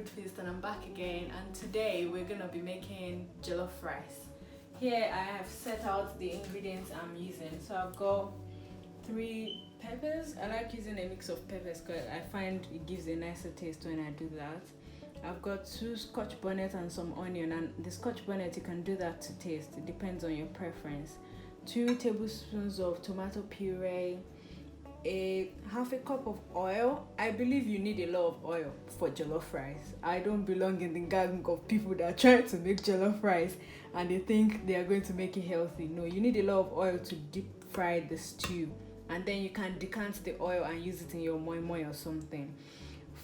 Foodfeast, and I'm back again, and today we're gonna be making jollof rice. Here I have set out the ingredients I'm using. So I've got 3 peppers. I like using a mix of peppers because I find it gives a nicer taste when I do that. I've got 2 scotch bonnet and some onion, and the scotch bonnet you can do that to taste, it depends on your preference. 2 tablespoons of tomato puree, half a cup of oil. I believe you need a lot of oil for jollof rice. I don't belong in the gang of people that try to make jollof rice and they think they are going to make it healthy. No, you need a lot of oil to deep fry the stew, and then you can decant the oil and use it in your moi moi or something.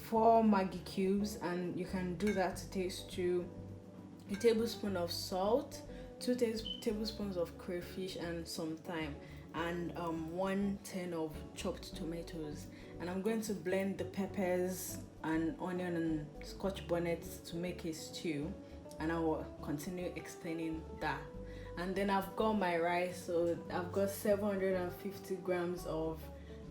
4 Maggi cubes, and you can do that to taste to. A tablespoon of salt, 2 tablespoons of crayfish, and some thyme, and 1 tin of chopped tomatoes. And I'm going to blend the peppers and onion and scotch bonnet to make a stew, and I will continue explaining that. And then I've got my rice. So I've got 750 grams of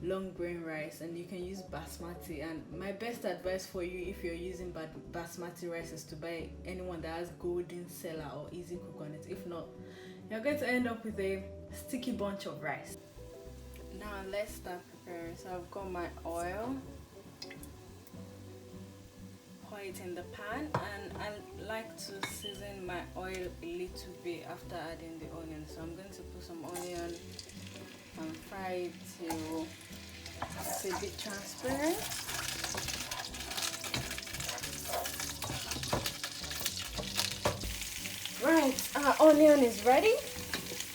long grain rice, and you can use basmati. And my best advice for you if you're using basmati rice is to buy anyone that has golden cellar or easy cook on it. If not, you're going to end up with a sticky bunch of rice. Now let's start preparing. So I've got my oil. Pour it in the pan, and I like to season my oil a little bit after adding the onion. So I'm going to put some onion and fry it till it's a bit transparent. Right, our onion is ready.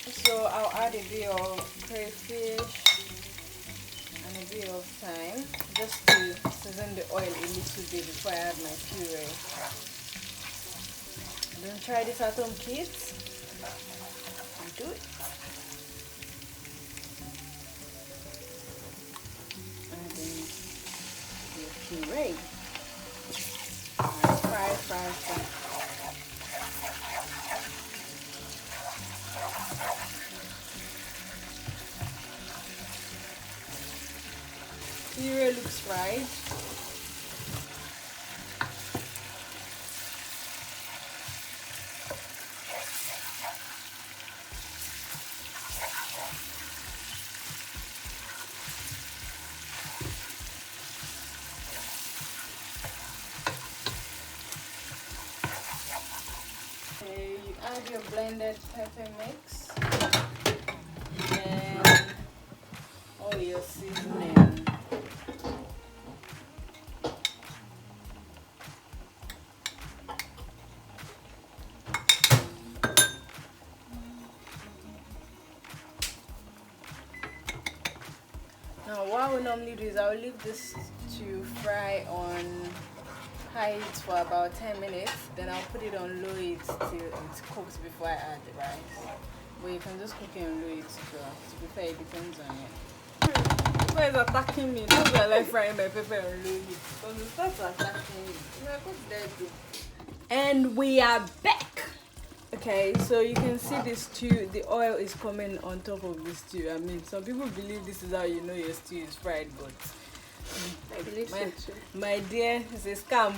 So I'll add a bit of crayfish and a bit of thyme just to season the oil a little bit before I add my puree. Don't try this at home, kids. Do it. Adding the puree. And fry. Puree looks fried. Okay, you add your blended pepper mix and all your seasoning. Now what we normally do is I'll leave this to fry on high heat for about 10 minutes, then I'll put it on low heat till it cooks before I add the rice. But you can just cook it on low heat too. To be fair, it depends on you. Why is attacking me? That's why I like frying my pepper on low heat, because it starts attacking me. Like, what did I do? And we are back! Okay, so you can see this stew, the oil is coming on top of the stew. I mean, some people believe this is how you know your stew is fried, but I believe so too. My dear, it's a scam.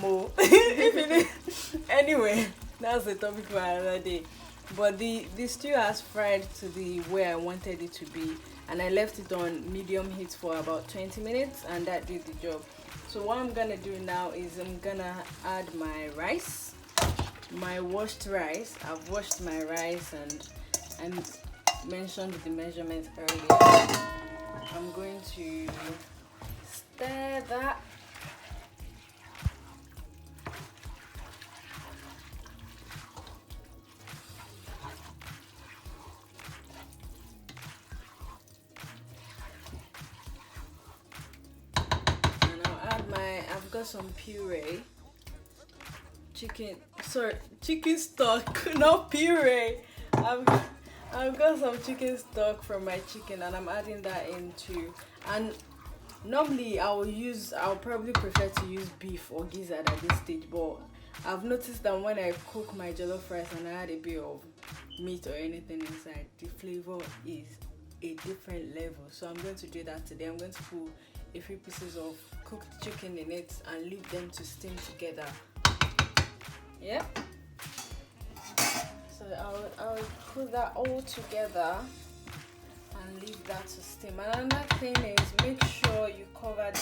Anyway, that's the topic for another day. But the stew has fried to the way I wanted it to be, and I left it on medium heat for about 20 minutes, and that did the job. So what I'm gonna do now is I'm gonna add my rice. My washed rice. I've washed my rice and mentioned the measurements earlier. I'm going to stir that. And I'll add I've got some puree. Chicken stock, not puree. I've got some chicken stock from my chicken, and I'm adding that into. And normally I'll probably prefer to use beef or gizzard at this stage, but I've noticed that when I cook my jollof rice and I add a bit of meat or anything inside, the flavor is a different level. So I'm going to do that today. I'm going to put a few pieces of cooked chicken in it and leave them to steam together Yep. So I'll put that all together and leave that to steam. Another thing is, make sure you cover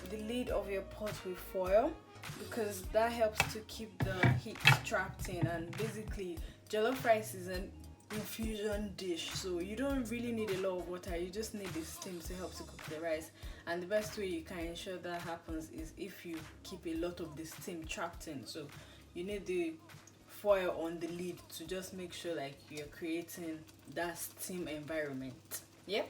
the lid of your pot with foil, because that helps to keep the heat trapped in. And basically, jollof rice is an infusion dish, so you don't really need a lot of water, you just need the steam to help to cook the rice. And the best way you can ensure that happens is if you keep a lot of the steam trapped in. So you need the foil on the lid to just make sure like you're creating that steam environment. Yep.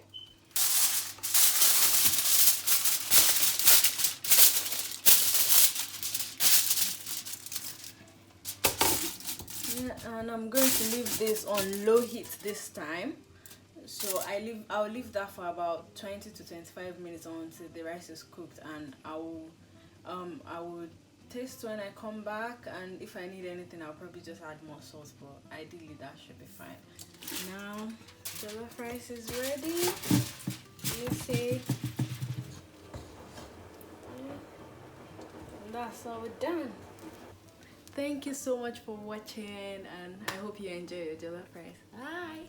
Yeah, and I'm going to leave this on low heat this time. So I'll leave that for about 20 to 25 minutes until the rice is cooked, and I will taste when I come back, and if I need anything I'll probably just add more sauce, but ideally that should be fine. Now jollof rice is ready. You see, and that's all done. Thank you so much for watching, and I hope you enjoy your jollof rice. Bye.